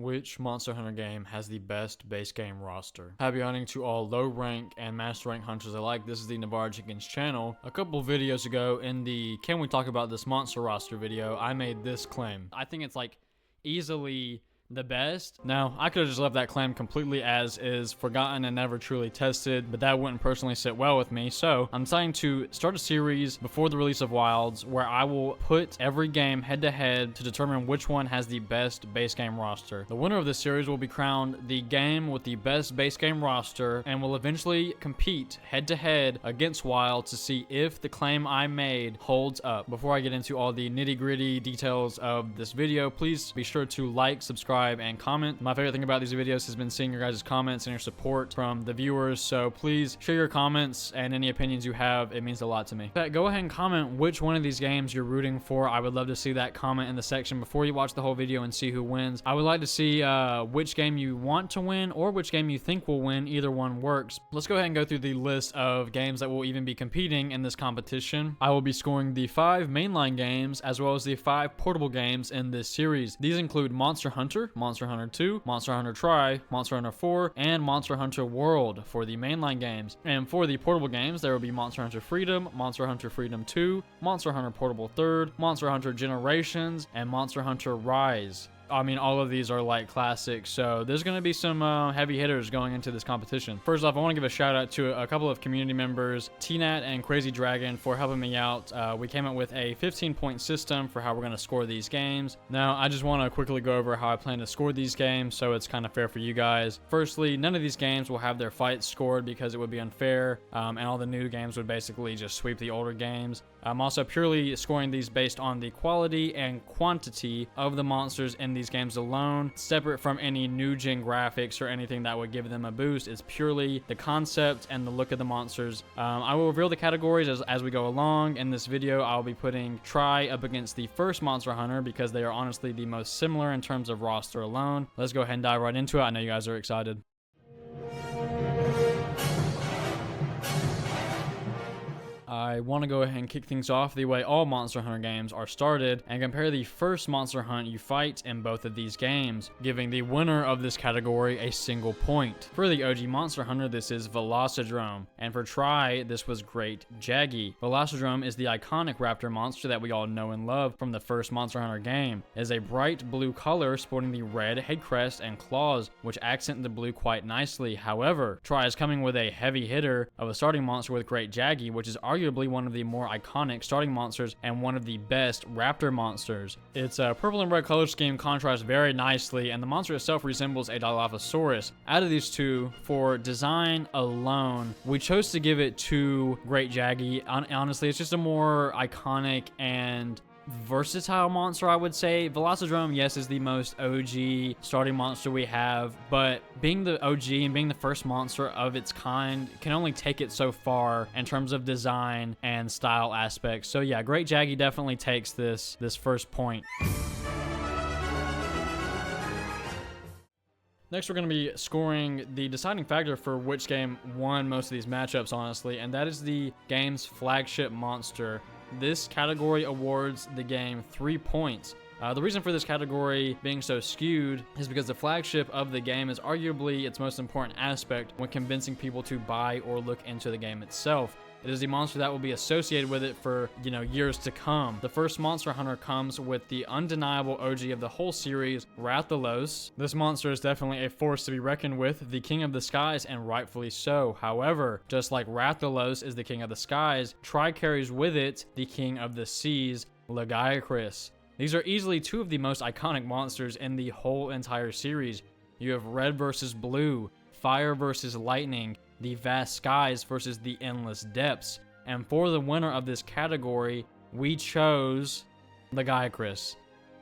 Which Monster Hunter game has the best base game roster? Happy hunting to all low rank and master rank hunters alike. This is the Navarre Jenkins channel. A couple videos ago in the Can We Talk About This Monster Roster video, I made this claim. I think it's like easily the best. Now, I could have just left that claim completely as is, forgotten and never truly tested, but that wouldn't personally sit well with me. So I'm deciding to start a series before the release of Wilds where I will put every game head to head to determine which one has the best base game roster. The winner of this series will be crowned the game with the best base game roster and will eventually compete head to head against Wilds to see if the claim I made holds up. Before I get into all the nitty gritty details of this video, please be sure to like, subscribe, and comment. My favorite thing about these videos has been seeing your guys' comments and your support from the viewers, so please share your comments and any opinions you have. It means a lot to me. But go ahead and comment which one of these games you're rooting for. I would love to see that comment in the section before you watch the whole video and see who wins. I would like to see which game you want to win or which game you think will win. Either one works. Let's go ahead and go through the list of games that will even be competing in this competition. I will be scoring the 5 mainline games as well as the 5 portable games in this series. These include Monster Hunter, Monster Hunter 2, Monster Hunter Tri, Monster Hunter 4, and Monster Hunter World for the mainline games. And for the portable games, there will be Monster Hunter Freedom, Monster Hunter Freedom 2, Monster Hunter Portable 3rd, Monster Hunter Generations, and Monster Hunter Rise. I mean, all of these are like classics, so there's going to be some heavy hitters going into this competition. First off, I want to give a shout out to a couple of community members, T-Nat and Crazy Dragon, for helping me out. We came up with a 15-point system for how we're going to score these games. Now, I just want to quickly go over how I plan to score these games so it's kind of fair for you guys. Firstly, none of these games will have their fights scored because it would be unfair, and all the new games would basically just sweep the older games. I'm also purely scoring these based on the quality and quantity of the monsters in these games alone, separate from any new gen graphics or anything that would give them a boost. It's purely the concept and the look of the monsters. I will reveal the categories as we go along. In this video, I'll be putting Tri up against the first Monster Hunter because they are honestly the most similar in terms of roster alone. Let's go ahead and dive right into it. I know you guys are excited. I want to go ahead and kick things off the way all Monster Hunter games are started and compare the first monster hunt you fight in both of these games, giving the winner of this category a single point. For the OG Monster Hunter, this is Velocidrome, and for Tri, this was Great Jaggy. Velocidrome is the iconic raptor monster that we all know and love from the first Monster Hunter game. It is a bright blue color sporting the red head crest and claws, which accent the blue quite nicely. However, Tri is coming with a heavy hitter of a starting monster with Great Jaggy, which is arguably one of the more iconic starting monsters and one of the best raptor monsters. Its purple and red color scheme contrasts very nicely, and the monster itself resembles a Dilophosaurus. Out of these two, for design alone, we chose to give it to Great Jaggy. Honestly, it's just a more iconic and versatile monster, I would say. Velocidrome, yes, is the most OG starting monster we have, but being the OG and being the first monster of its kind can only take it so far in terms of design and style aspects. So yeah, Great Jaggy definitely takes this first point. Next, we're going to be scoring the deciding factor for which game won most of these matchups, honestly, and that is the game's flagship monster. This category awards the game 3 points. The reason for this category being so skewed is because the flagship of the game is arguably its most important aspect when convincing people to buy or look into the game itself. It is the monster that will be associated with it for, years to come. The first Monster Hunter comes with the undeniable OG of the whole series, Rathalos. This monster is definitely a force to be reckoned with, the king of the skies, and rightfully so. However, just like Rathalos is the king of the skies, Tri carries with it the king of the seas, Lagiacrus. These are easily 2 of the most iconic monsters in the whole entire series. You have red versus blue, fire versus lightning, the vast skies versus the endless depths. And for the winner of this category, we chose Lagiacrus.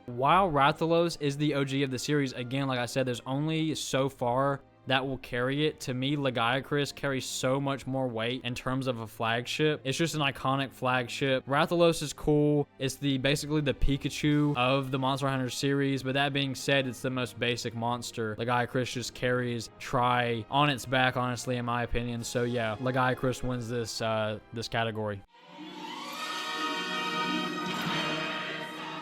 While Rathalos is the OG of the series, again, like I said, there's only so far that will carry it. To me, Lagiacrus carries so much more weight in terms of a flagship. It's just an iconic flagship. Rathalos is cool. It's basically the Pikachu of the Monster Hunter series, but that being said, it's the most basic monster. Lagiacrus just carries Tri on its back, honestly, in my opinion. So yeah, Lagiacrus wins this category.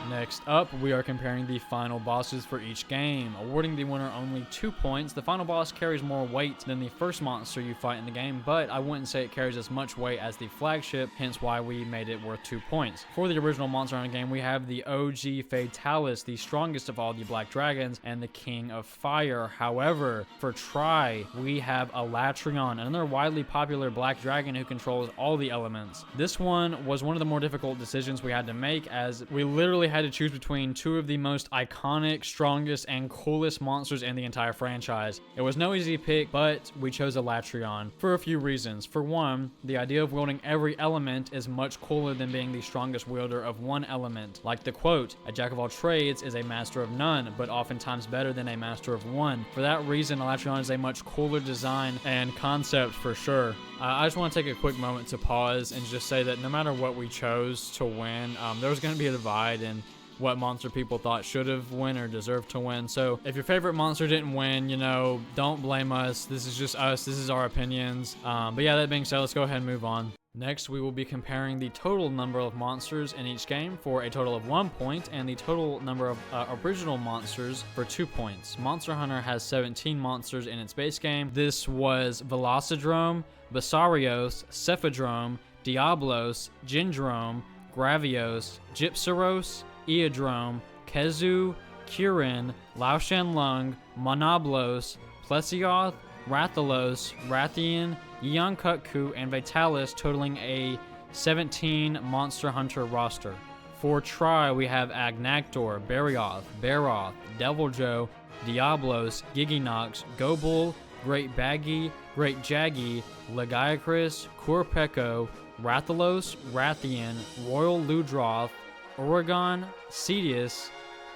Next up, we are comparing the final bosses for each game, awarding the winner only 2 points. The final boss carries more weight than the first monster you fight in the game, but I wouldn't say it carries as much weight as the flagship, hence why we made it worth 2 points. For the original Monster Hunter game, we have the OG Fatalis, the strongest of all the black dragons and the king of fire. However, for Tri, we have Alatreon, another widely popular black dragon who controls all the elements. This one was one of the more difficult decisions we had to make, as we literally had to choose between two of the most iconic, strongest, and coolest monsters in the entire franchise. It was no easy pick, but we chose Alatreon for a few reasons. For one, the idea of wielding every element is much cooler than being the strongest wielder of one element. Like the quote, "A jack of all trades is a master of none, but oftentimes better than a master of one." For that reason, Alatreon is a much cooler design and concept for sure. I just want to take a quick moment to pause and just say that no matter what we chose to win, there was going to be a divide in what monster people thought should have won or deserved to win. So if your favorite monster didn't win, you know, don't blame us. This is just us. This is our opinions. But yeah, that being said, let's go ahead and move on. Next, we will be comparing the total number of monsters in each game for a total of 1 point and the total number of original monsters for 2 points. Monster Hunter has 17 monsters in its base game. This was Velocidrome, Basarios, Cephadrome, Diablos, Gendrome, Gravios, Gypsaros, Eodrome, Kezu, Kirin, Laoshanlung, Monoblos, Plesioth, Rathalos, Rathian, Yeonkutku, and Vitalis, totaling a 17 Monster Hunter roster. For Tri, we have Agnactor, Barioth, Baroth, Deviljho, Diablos, Giginox, Gobul, Great Baggy, Great Jaggy, Lagiacrus, Kurpeko, Rathalos, Rathian, Royal Ludroth, Oregon, Cedius,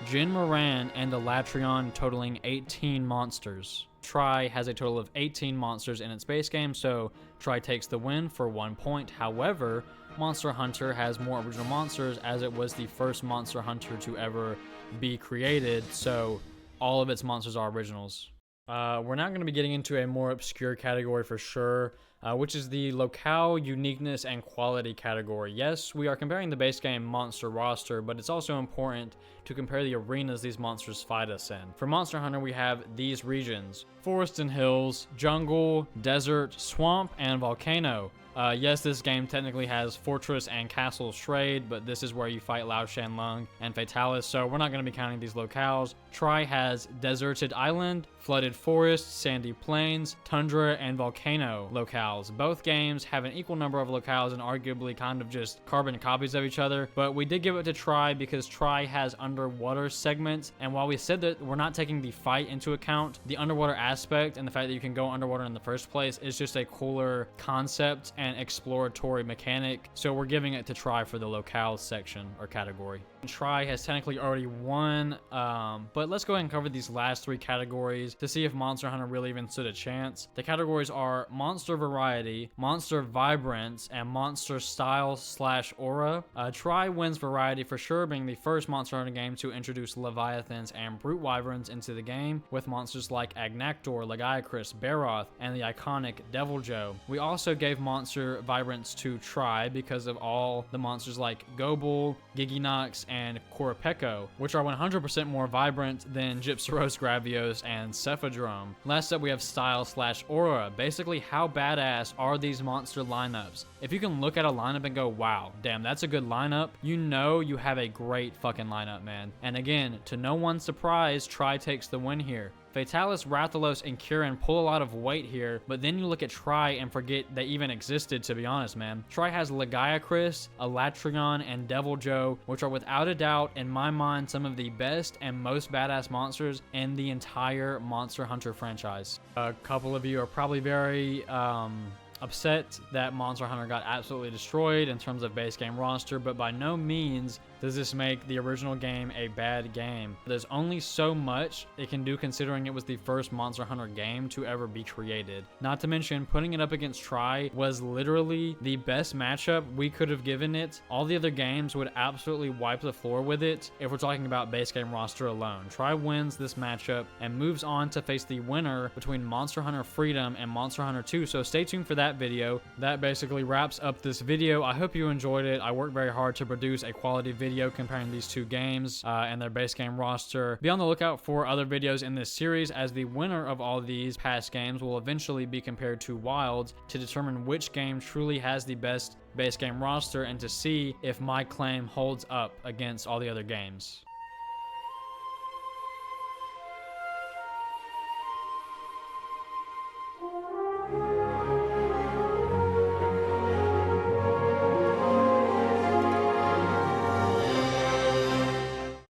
Jin Moran, and Alatreon, totaling 18 monsters. Tri has a total of 18 monsters in its base game, so Tri takes the win for 1 point. However, Monster Hunter has more original monsters, as it was the first Monster Hunter to ever be created, so all of its monsters are originals. We're now going to be getting into a more obscure category for sure, which is the locale, uniqueness, and quality category. Yes, we are comparing the base game monster roster, but it's also important to compare the arenas these monsters fight us in. For Monster Hunter, we have these regions: forest and hills, jungle, desert, swamp, and volcano. Yes, this game technically has Fortress and Castle Shrade, but this is where you fight Laoshanlung and Fatalis, so we're not going to be counting these locales. Tri has Deserted Island, Flooded Forest, Sandy Plains, Tundra, and Volcano locales. Both games have an equal number of locales and arguably kind of just carbon copies of each other, but we did give it to Tri because Tri has underwater segments, and while we said that we're not taking the fight into account, the underwater aspect and the fact that you can go underwater in the first place is just a cooler concept and exploratory mechanic, so we're giving it to Tri for the locale section or category. Tri has technically already won, but let's go ahead and cover these last three categories to see if Monster Hunter really even stood a chance. The categories are Monster Variety, Monster Vibrance, and Monster Style/Aura. Tri wins Variety for sure, being the first Monster Hunter game to introduce Leviathans and Brute Wyverns into the game, with monsters like Agnactor, Lagiacrus, Baroth, and the iconic Deviljho. We also gave Monster Vibrance to Tri because of all the monsters like Gobul, Giginox, and Kurpeko, which are 100% more vibrant than Gypsaros, Gravios, and Cephadrome. Last up, we have Style/Aura. Basically, how badass are these monster lineups? If you can look at a lineup and go, wow, damn, that's a good lineup, you know you have a great fucking lineup, man. And again, to no one's surprise, Tri takes the win here. Fatalis, Rathalos, and Kirin pull a lot of weight here, but then you look at Tri and forget they even existed, to be honest, man. Tri has Lagiacrus, Alatreon, and Deviljho, which are without a doubt, in my mind, some of the best and most badass monsters in the entire Monster Hunter franchise. A couple of you are probably very upset that Monster Hunter got absolutely destroyed in terms of base game roster, but by no means does this make the original game a bad game. There's only so much it can do considering it was the first Monster Hunter game to ever be created. Not to mention, putting it up against Tri was literally the best matchup we could have given it. All the other games would absolutely wipe the floor with it if we're talking about base game roster alone. Tri wins this matchup and moves on to face the winner between Monster Hunter Freedom and Monster Hunter 2, so stay tuned for that video. That basically wraps up this video. I hope you enjoyed it. I worked very hard to produce a quality video video comparing these two games and their base game roster. Be on the lookout for other videos in this series, as the winner of all these past games will eventually be compared to Wilds to determine which game truly has the best base game roster and to see if my claim holds up against all the other games.